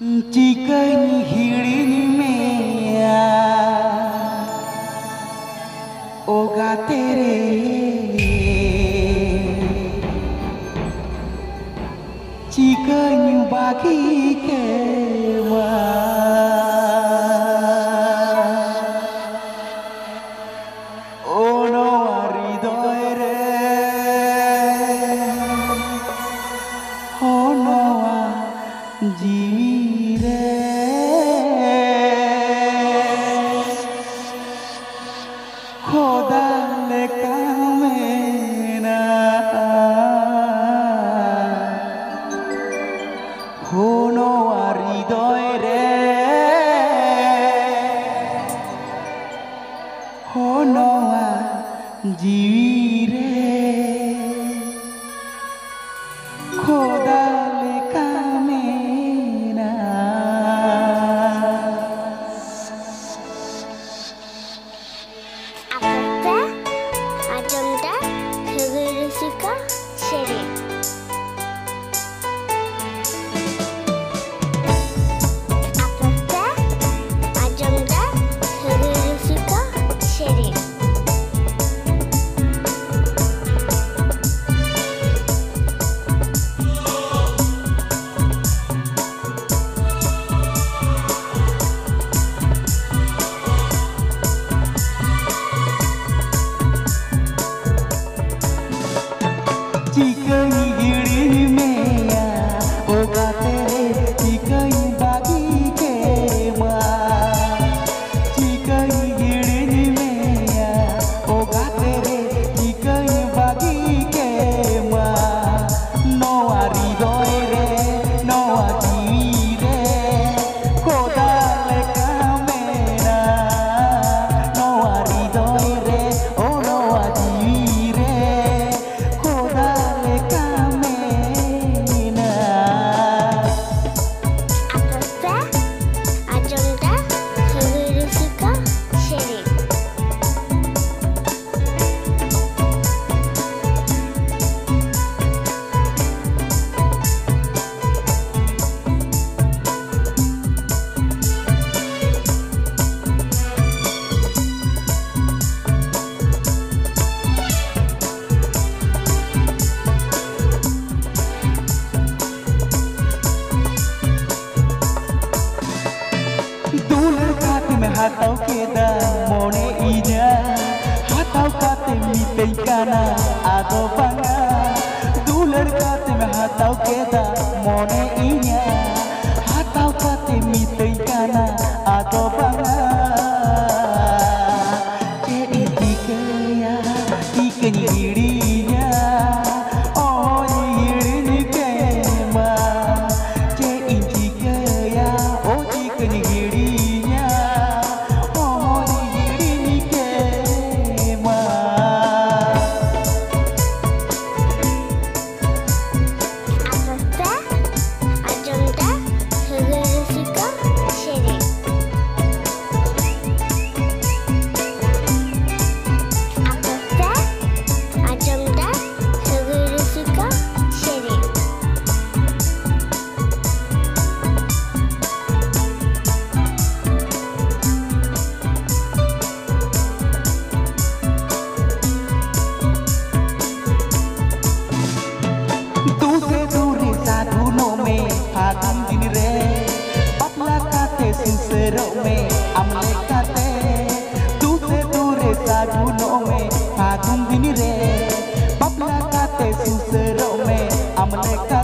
Chicken हिड़ी में ओगा तेरे चिकन बाकी के खोदा लेका मेना होनो हृदय रे होनो जीवी रे खोदा लेका मेना चिकन हिड़ी में ओगा तेरे चिकन बागी के चिकन हिड़ी में ओगा तेरे चिकन बागी के नोआ हृदय रे नोआ जीवी रे खोदा लेका मेरा नोआ हृदय रे ओ नोआ जीवी रे खोदा hatau keda mone inya hatau kate mitei kana ado banga dular kate me hatau keda mone inya hatau kate mitei kana ado banga ke itikaya ikani hirinya oh hirini kema ke itikaya oh ikani hirinya Fagun dini re, bapla kate sincero me, amle kate, tu se dure saguno me, fagun dini re, bapla kate sincero me, amle kate.